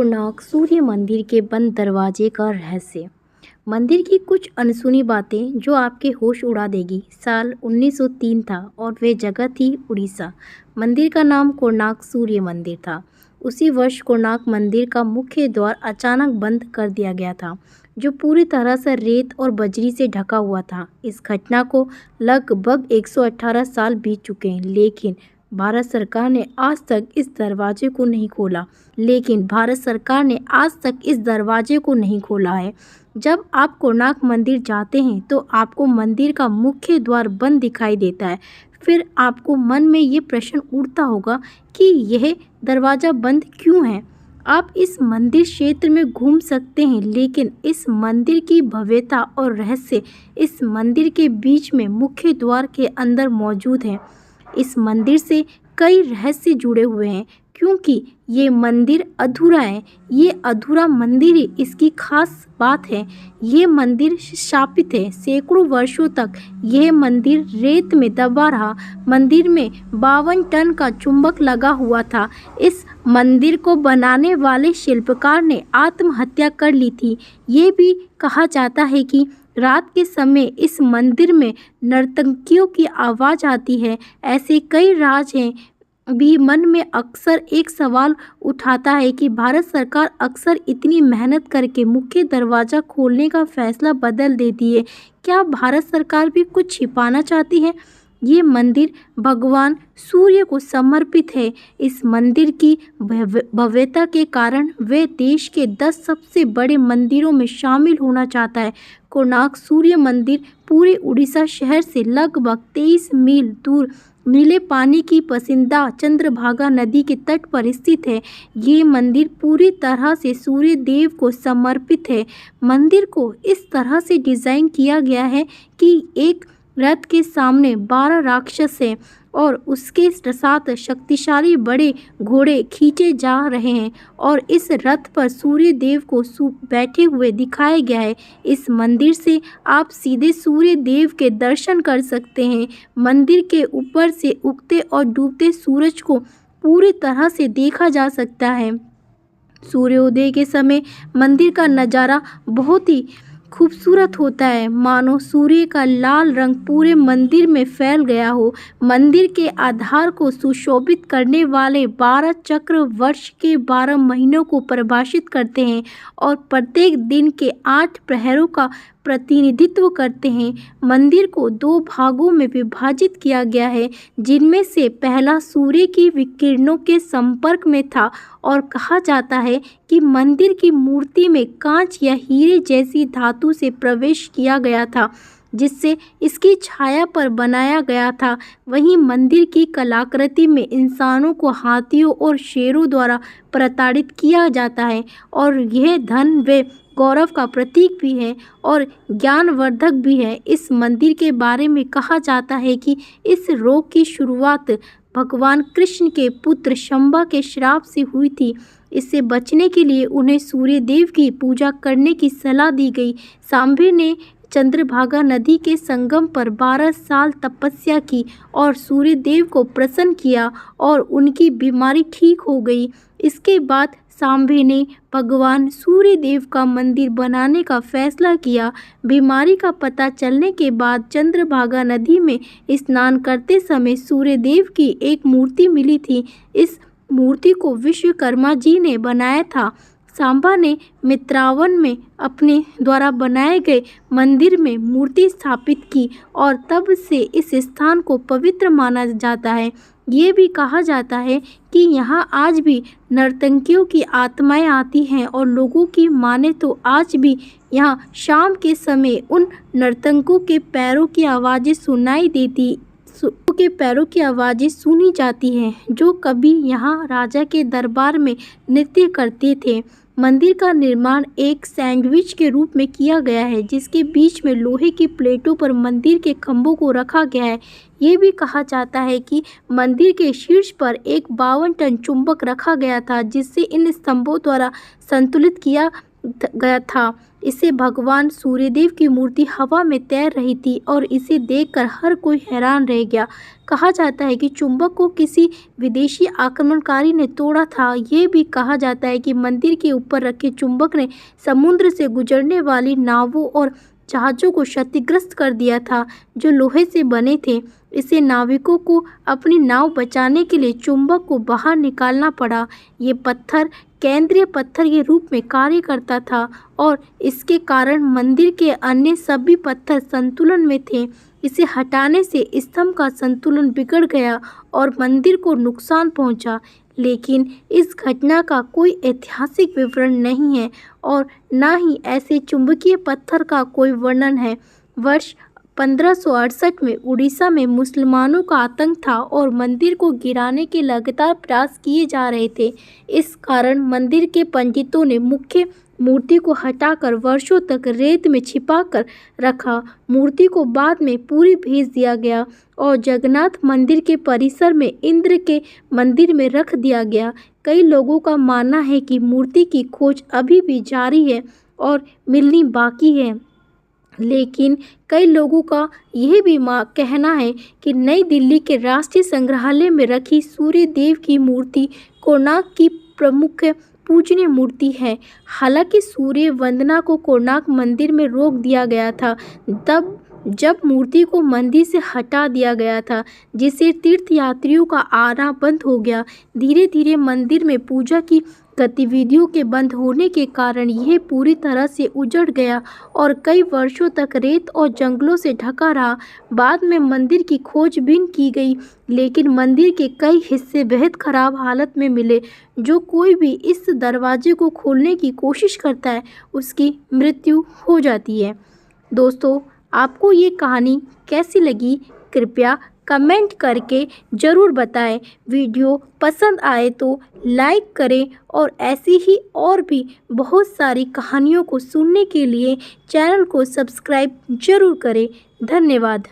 कोणार्क सूर्य मंदिर के बंद दरवाजे का रहस्य। मंदिर की कुछ अनसुनी बातें जो आपके होश उड़ा देगी। साल 1903 था और वह जगह थी उड़ीसा। मंदिर का नाम कोणार्क सूर्य मंदिर था। उसी वर्ष कोणार्क मंदिर का मुख्य द्वार अचानक बंद कर दिया गया था, जो पूरी तरह से रेत और बजरी से ढका हुआ था। इस घटना को लगभग 118 साल बीत चुके हैं, लेकिन भारत सरकार ने आज तक इस दरवाजे को नहीं खोला है। जब आप कोणार्क मंदिर जाते हैं तो आपको मंदिर का मुख्य द्वार बंद दिखाई देता है। फिर आपको मन में ये प्रश्न उठता होगा कि यह दरवाज़ा बंद क्यों है। आप इस मंदिर क्षेत्र में घूम सकते हैं, लेकिन इस मंदिर की भव्यता और रहस्य इस मंदिर के बीच में मुख्य द्वार के अंदर मौजूद है। इस मंदिर से कई रहस्य जुड़े हुए हैं, क्योंकि ये मंदिर अधूरा है। ये अधूरा मंदिर ही इसकी खास बात है। ये मंदिर शापित है। सैकड़ों वर्षों तक यह मंदिर रेत में दबा रहा। मंदिर में 52 टन का चुंबक लगा हुआ था। इस मंदिर को बनाने वाले शिल्पकार ने आत्महत्या कर ली थी। ये भी कहा जाता है कि रात के समय इस मंदिर में नर्तकियों की आवाज़ आती है। ऐसे कई राज हैं। भी मन में अक्सर एक सवाल उठाता है कि भारत सरकार अक्सर इतनी मेहनत करके मुख्य दरवाज़ा खोलने का फैसला बदल देती है। क्या भारत सरकार भी कुछ छिपाना चाहती है? ये मंदिर भगवान सूर्य को समर्पित है। इस मंदिर की भव्यता के कारण वे देश के 10 सबसे बड़े मंदिरों में शामिल होना चाहता है। कोणार्क सूर्य मंदिर पूरे उड़ीसा शहर से लगभग 23 मील दूर नीले पानी की पसंदीदा चंद्रभागा नदी के तट पर स्थित है। ये मंदिर पूरी तरह से सूर्य देव को समर्पित है। मंदिर को इस तरह से डिज़ाइन किया गया है कि एक रथ के सामने 12 राक्षस हैं और उसके साथ शक्तिशाली बड़े घोड़े खींचे जा रहे हैं और इस रथ पर सूर्य देव को बैठे हुए दिखाया गया है। इस मंदिर से आप सीधे सूर्य देव के दर्शन कर सकते हैं। मंदिर के ऊपर से उगते और डूबते सूरज को पूरी तरह से देखा जा सकता है। सूर्योदय के समय मंदिर का नज़ारा बहुत ही खूबसूरत होता है, मानो सूर्य का लाल रंग पूरे मंदिर में फैल गया हो। मंदिर के आधार को सुशोभित करने वाले 12 चक्र वर्ष के 12 महीनों को परिभाषित करते हैं और प्रत्येक दिन के 8 प्रहरों का प्रतिनिधित्व करते हैं। मंदिर को 2 भागों में विभाजित किया गया है, जिनमें से पहला सूर्य की विकिरणों के संपर्क में था और कहा जाता है कि मंदिर की मूर्ति में कांच या हीरे जैसी धातु से प्रवेश किया गया था, जिससे इसकी छाया पर बनाया गया था। वहीं मंदिर की कलाकृति में इंसानों को हाथियों और शेरों द्वारा प्रताड़ित किया जाता है और यह धन व गौरव का प्रतीक भी है और ज्ञानवर्धक भी है। इस मंदिर के बारे में कहा जाता है कि इस रोग की शुरुआत भगवान कृष्ण के पुत्र शंबा के श्राप से हुई थी। इससे बचने के लिए उन्हें सूर्य देव की पूजा करने की सलाह दी गई। सांबे ने चंद्रभागा नदी के संगम पर 12 साल तपस्या की और सूर्य देव को प्रसन्न किया और उनकी बीमारी ठीक हो गई। इसके बाद सांबे ने भगवान सूर्य देव का मंदिर बनाने का फैसला किया। बीमारी का पता चलने के बाद चंद्रभागा नदी में स्नान करते समय सूर्य देव की एक मूर्ति मिली थी। इस मूर्ति को विश्वकर्मा जी ने बनाया था। सांबा ने मित्रावन में अपने द्वारा बनाए गए मंदिर में मूर्ति स्थापित की और तब से इस स्थान को पवित्र माना जाता है। ये भी कहा जाता है कि यहाँ आज भी नर्तकियों की आत्माएं आती हैं और लोगों की माने तो आज भी यहाँ शाम के समय उन नर्तकों के पैरों की आवाज़ें सुनी जाती हैं, जो कभी यहाँ राजा के दरबार में नृत्य करते थे। मंदिर का निर्माण एक सैंडविच के रूप में किया गया है, जिसके बीच में लोहे की प्लेटों पर मंदिर के खंभों को रखा गया है। ये भी कहा जाता है कि मंदिर के शीर्ष पर एक 52 टन चुंबक रखा गया था, जिससे इन स्तंभों द्वारा संतुलित किया गया था। इसे भगवान सूर्यदेव की मूर्ति हवा में तैर रही थी और इसे देखकर हर कोई हैरान रह गया। कहा जाता है कि चुंबक को किसी विदेशी आक्रमणकारी ने तोड़ा था। ये भी कहा जाता है कि मंदिर के ऊपर रखे चुंबक ने समुद्र से गुजरने वाली नावों और जहाज़ों को क्षतिग्रस्त कर दिया था, जो लोहे से बने थे। इसे नाविकों को अपनी नाव बचाने के लिए चुंबक को बाहर निकालना पड़ा। ये पत्थर केंद्रीय पत्थर के रूप में कार्य करता था और इसके कारण मंदिर के अन्य सभी पत्थर संतुलन में थे। इसे हटाने से स्तंभ का संतुलन बिगड़ गया और मंदिर को नुकसान पहुंचा। लेकिन इस घटना का कोई ऐतिहासिक विवरण नहीं है और न ही ऐसे चुंबकीय पत्थर का कोई वर्णन है। वर्ष 1568 में उड़ीसा में मुसलमानों का आतंक था और मंदिर को गिराने के लगातार प्रयास किए जा रहे थे। इस कारण मंदिर के पंडितों ने मुख्य मूर्ति को हटाकर वर्षों तक रेत में छिपाकर रखा। मूर्ति को बाद में पुरी भेज दिया गया और जगन्नाथ मंदिर के परिसर में इंद्र के मंदिर में रख दिया गया। कई लोगों का मानना है कि मूर्ति की खोज अभी भी जारी है और मिलनी बाकी है। लेकिन कई लोगों का यह भी कहना है कि नई दिल्ली के राष्ट्रीय संग्रहालय में रखी सूर्य देव की मूर्ति कोणार्क की प्रमुख पूजनीय मूर्ति है। हालांकि सूर्य वंदना को कोणार्क मंदिर में रोक दिया गया था तब जब मूर्ति को मंदिर से हटा दिया गया था, जिससे तीर्थयात्रियों का आना बंद हो गया। धीरे धीरे मंदिर में पूजा की गतिविधियों के बंद होने के कारण यह पूरी तरह से उजड़ गया और कई वर्षों तक रेत और जंगलों से ढका रहा। बाद में मंदिर की खोजबीन की गई, लेकिन मंदिर के कई हिस्से बेहद खराब हालत में मिले। जो कोई भी इस दरवाजे को खोलने की कोशिश करता है, उसकी मृत्यु हो जाती है। दोस्तों, आपको ये कहानी कैसी लगी? कृपया कमेंट करके ज़रूर बताएं। वीडियो पसंद आए तो लाइक करें और ऐसी ही और भी बहुत सारी कहानियों को सुनने के लिए चैनल को सब्सक्राइब ज़रूर करें। धन्यवाद।